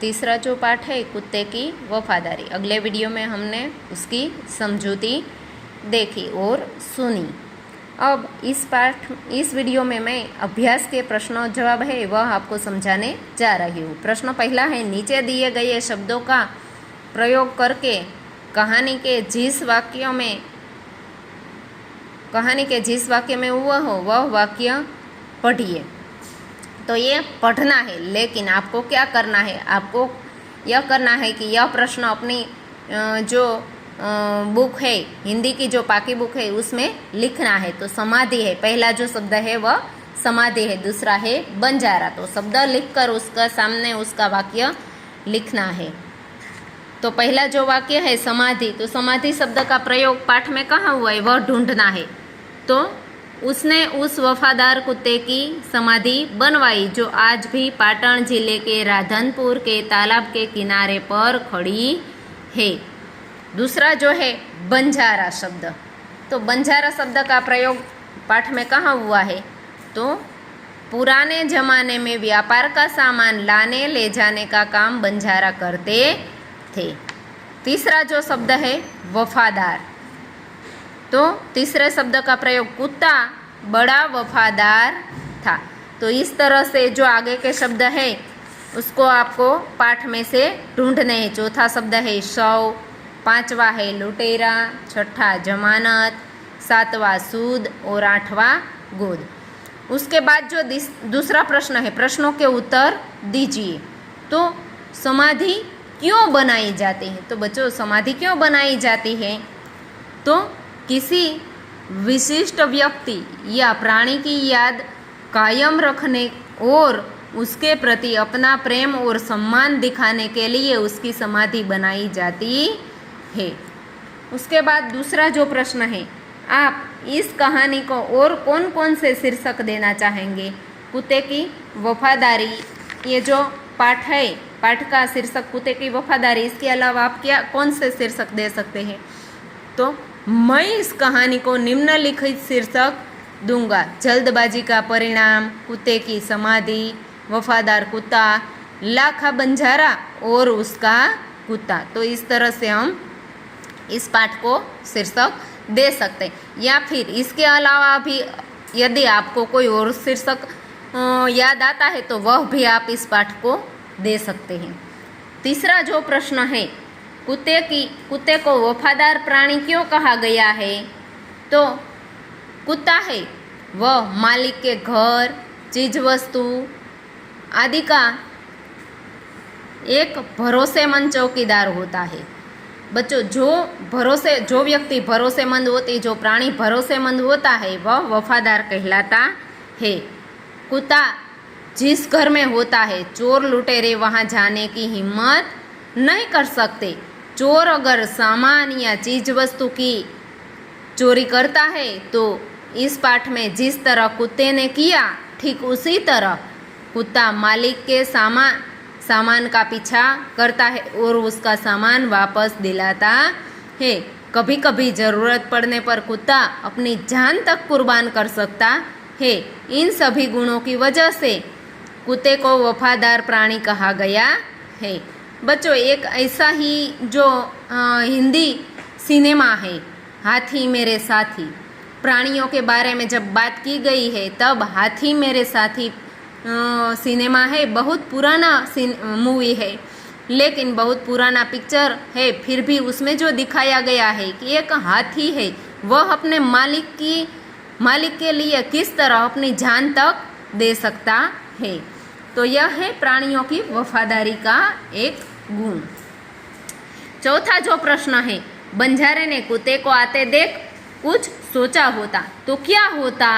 तीसरा जो पाठ है कुत्ते की वफादारी, अगले वीडियो में हमने उसकी समझूती देखी और सुनी। अब इस वीडियो में मैं अभ्यास के प्रश्नों जवाब है वह आपको समझाने जा रही हूँ। प्रश्न पहला है, नीचे दिए गए शब्दों का प्रयोग करके कहानी के जिस वाक्य में हुआ हो वह वाक्य पढ़िए। तो ये पढ़ना है, लेकिन आपको क्या करना है, आपको यह करना है कि यह प्रश्न अपनी जो बुक है, हिंदी की जो पाकी बुक है उसमें लिखना है। तो समाधि है, पहला जो शब्द है वह समाधि है, दूसरा है बंजारा। तो शब्द लिखकर उसका सामने उसका वाक्य लिखना है। तो पहला जो वाक्य है समाधि, तो समाधि शब्द का प्रयोग पाठ में कहाँ हुआ है वह ढूंढना है। तो उसने उस वफादार कुत्ते की समाधि बनवाई जो आज भी पाटन जिले के राधनपुर के तालाब के किनारे पर खड़ी है। दूसरा जो है बंजारा शब्द, तो बंजारा शब्द का प्रयोग पाठ में कहाँ हुआ है, तो पुराने जमाने में व्यापार का सामान लाने ले जाने का काम बंजारा करते थे। तीसरा जो शब्द है वफादार, तो तीसरे शब्द का प्रयोग कुत्ता बड़ा वफादार था। तो इस तरह से जो आगे के शब्द है उसको आपको पाठ में से ढूंढने हैं। चौथा शब्द है शव, पांचवा है लुटेरा, छठा जमानत, सातवां सूद और आठवां गोद। उसके बाद जो दूसरा प्रश्न है, प्रश्नों के उत्तर दीजिए। तो समाधि क्यों बनाई जाती है, तो बच्चों समाधि क्यों बनाई जाती है, तो किसी विशिष्ट व्यक्ति या प्राणी की याद कायम रखने और उसके प्रति अपना प्रेम और सम्मान दिखाने के लिए उसकी समाधि बनाई जाती है। उसके बाद दूसरा जो प्रश्न है, आप इस कहानी को और कौन कौन से शीर्षक देना चाहेंगे। कुत्ते की वफादारी, ये जो पाठ है, पाठ का शीर्षक कुत्ते की वफादारी, इसके अलावा आप क्या कौन से शीर्षक दे सकते हैं, तो मैं इस कहानी को निम्नलिखित शीर्षक दूंगा, जल्दबाजी का परिणाम, कुत्ते की समाधि, वफादार कुत्ता, लाखा बंजारा और उसका कुत्ता। तो इस तरह से हम इस पाठ को शीर्षक दे सकते हैं। या फिर इसके अलावा भी यदि आपको कोई और शीर्षक याद आता है तो वह भी आप इस पाठ को दे सकते हैं। तीसरा जो प्रश्न है, कुत्ते को वफादार प्राणी क्यों कहा गया है, तो कुत्ता है वह मालिक के घर, चीज वस्तु आदि का एक भरोसेमंद चौकीदार होता है। बच्चों जो व्यक्ति भरोसेमंद होती, जो प्राणी भरोसेमंद होता है वह वफादार कहलाता है। कुत्ता जिस घर में होता है चोर लुटेरे वहाँ जाने की हिम्मत नहीं कर सकते। चोर अगर सामान या चीज वस्तु की चोरी करता है तो इस पाठ में जिस तरह कुत्ते ने किया ठीक उसी तरह कुत्ता मालिक के सामान का पीछा करता है और उसका सामान वापस दिलाता है। कभी कभी ज़रूरत पड़ने पर कुत्ता अपनी जान तक कुर्बान कर सकता है। इन सभी गुणों की वजह से कुत्ते को वफादार प्राणी कहा गया है। बच्चों एक ऐसा ही जो हिंदी सिनेमा है, हाथी मेरे साथी, प्राणियों के बारे में जब बात की गई है तब हाथी मेरे साथी सिनेमा है, बहुत पुराना मूवी है, लेकिन बहुत पुराना पिक्चर है, फिर भी उसमें जो दिखाया गया है कि एक हाथी है वह अपने मालिक के लिए किस तरह अपनी जान तक दे सकता है। तो यह है प्राणियों की वफादारी का एक गुण। चौथा जो प्रश्न है, बंजारे ने कुत्ते को आते देख कुछ सोचा होता, तो क्या होता,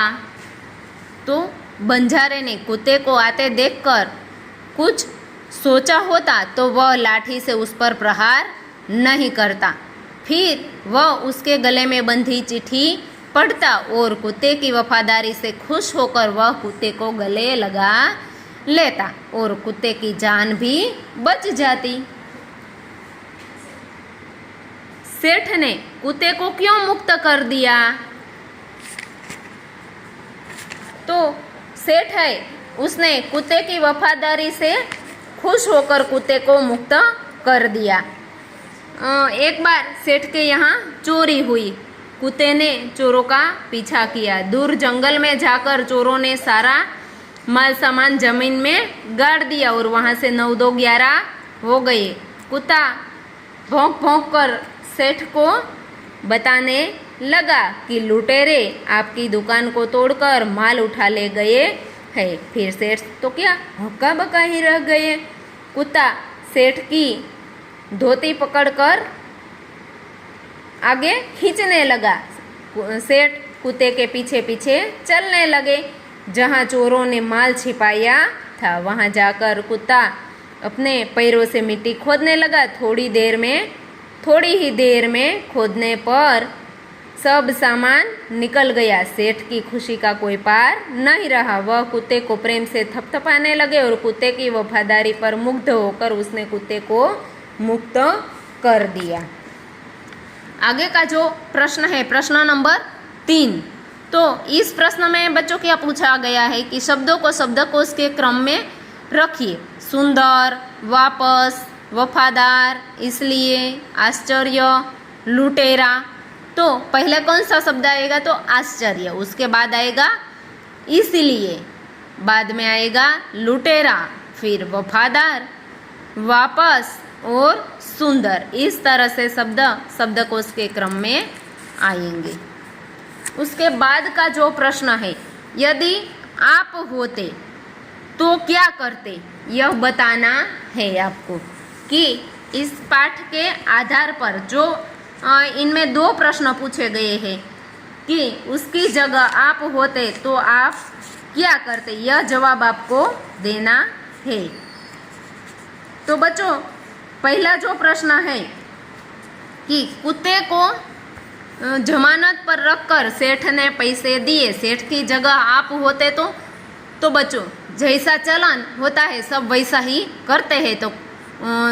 तो बंजारे ने कुत्ते को आते देखकर कुछ सोचा होता तो वह लाठी से उस पर प्रहार नहीं करता, फिर वह उसके गले में बंधी चिट्ठी पढ़ता और कुत्ते की वफादारी से खुश होकर वह कुत्ते को गले लगा लेता और कुत्ते की जान भी बच जाती। सेठ ने कुत्ते को क्यों मुक्त कर दिया, तो सेठ है उसने कुत्ते की वफादारी से खुश होकर कुत्ते को मुक्त कर दिया। एक बार सेठ के यहाँ चोरी हुई। कुत्ते ने चोरों का पीछा किया। दूर जंगल में जाकर चोरों ने सारा माल सामान जमीन में गाड़ दिया और वहाँ से 9 2 11 हो गए। कुत्ता भौंक भौंक कर सेठ को बताने लगा कि लुटेरे आपकी दुकान को तोड़कर माल उठा ले गए हैं। फिर सेठ तो क्या हक्का बक्का ही रह गए। कुत्ता सेठ की धोती पकड़कर आगे खींचने लगा। सेठ कुत्ते के पीछे पीछे चलने लगे। जहाँ चोरों ने माल छिपाया था वहाँ जाकर कुत्ता अपने पैरों से मिट्टी खोदने लगा। थोड़ी ही देर में खोदने पर सब सामान निकल गया। सेठ की खुशी का कोई पार नहीं रहा। वह कुत्ते को प्रेम से थपथपाने लगे और कुत्ते की वफादारी पर मुग्ध होकर उसने कुत्ते को मुक्त कर दिया। आगे का जो प्रश्न है प्रश्न नंबर 3। तो इस प्रश्न में बच्चों क्या पूछा गया है कि शब्दों को शब्दकोश के क्रम में रखिए। सुंदर, वापस, वफादार, इसलिए, आश्चर्य, लुटेरा। तो पहले कौन सा शब्द आएगा? तो आश्चर्य, उसके बाद आएगा इसलिए, बाद में आएगा लुटेरा, फिर वफादार, वापस और सुंदर। इस तरह से शब्दकोश के क्रम में आएंगे। उसके बाद का जो प्रश्न है, यदि आप होते तो क्या करते, यह बताना है आपको कि इस पाठ के आधार पर जो इनमें 2 प्रश्न पूछे गए हैं कि उसकी जगह आप होते तो आप क्या करते, यह जवाब आपको देना है। तो बच्चों पहला जो प्रश्न है कि कुत्ते को जमानत पर रखकर सेठ ने पैसे दिए, सेठ की जगह आप होते तो बच्चों जैसा चलन होता है सब वैसा ही करते हैं। तो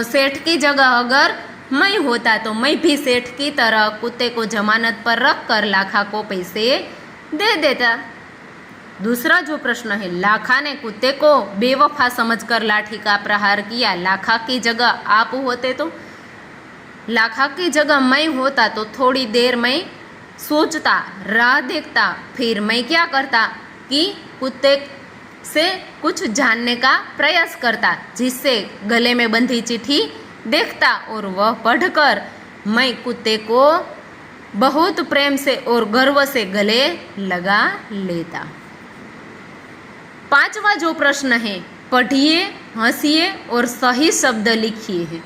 सेठ की जगह अगर मैं होता तो मैं भी सेठ की तरह कुत्ते को जमानत पर रखकर लाखा को पैसे दे देता। दूसरा जो प्रश्न है, लाखा ने कुत्ते को बेवफा समझकर लाठी का प्रहार किया। लाखा की जगह आप होते तो, लाखा की जगह मैं होता तो थोड़ी देर मैं सोचता, राह देखता, फिर मैं क्या करता कि कुत्ते से कुछ जानने का प्रयास करता, जिससे गले में बंधी चिट्ठी देखता और वह पढ़कर मैं कुत्ते को बहुत प्रेम से और गर्व से गले लगा लेता। 5वां जो प्रश्न है, पढ़िए, हंसिए और सही शब्द लिखिए है।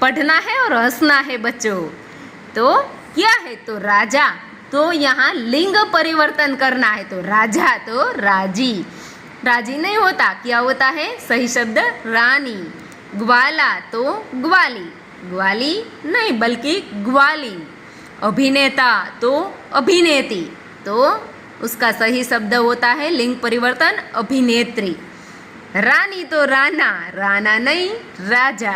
पढ़ना है और हंसना है बच्चों। तो क्या है? तो राजा, तो यहाँ लिंग परिवर्तन करना है। तो राजा तो राजी, राजी नहीं होता, क्या होता है? सही शब्द रानी। ग्वाला तो ग्वाली, ग्वाली नहीं बल्कि ग्वाली। अभिनेता तो अभिनेत्री, तो उसका सही शब्द होता है लिंग परिवर्तन अभिनेत्री। रानी तो राना, राना नहीं राजा।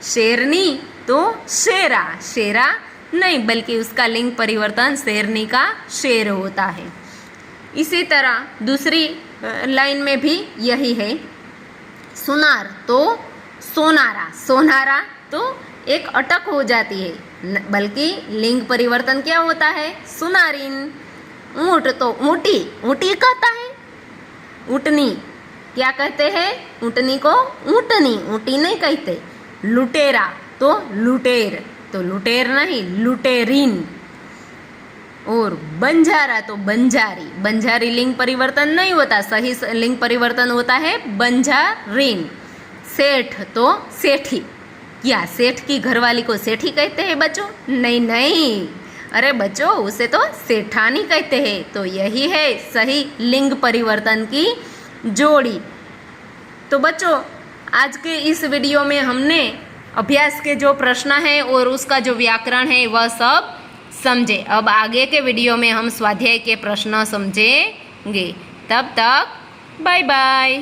शेरनी तो शेरा, शेरा नहीं बल्कि उसका लिंग परिवर्तन शेरनी का शेर होता है। इसी तरह दूसरी लाइन में भी यही है। सुनार तो सोनारा, सोनारा तो एक अटक हो जाती है बल्कि लिंग परिवर्तन क्या होता है? सुनारिन। ऊँट तो ऊँटी, ऊँटी कहता है। ऊँटनी क्या कहते हैं? ऊँटनी को ऊँटनी, ऊँटी नहीं कहते। लुटेरा तो लुटेर, तो लुटेर नहीं लुटेरिन। और बंजारा तो बंजारी, बंजारी लिंग परिवर्तन नहीं होता, सही लिंग परिवर्तन होता है बंजारिन। सेठ तो सेठी, क्या सेठ की घरवाली को सेठी कहते हैं बच्चों? नहीं नहीं, अरे बच्चों उसे तो सेठानी कहते हैं। तो यही है सही लिंग परिवर्तन की जोड़ी। तो बच्चों आज के इस वीडियो में हमने अभ्यास के जो प्रश्न है और उसका जो व्याकरण है वह सब समझे। अब आगे के वीडियो में हम स्वाध्याय के प्रश्न समझेंगे। तब तक बाय बाय।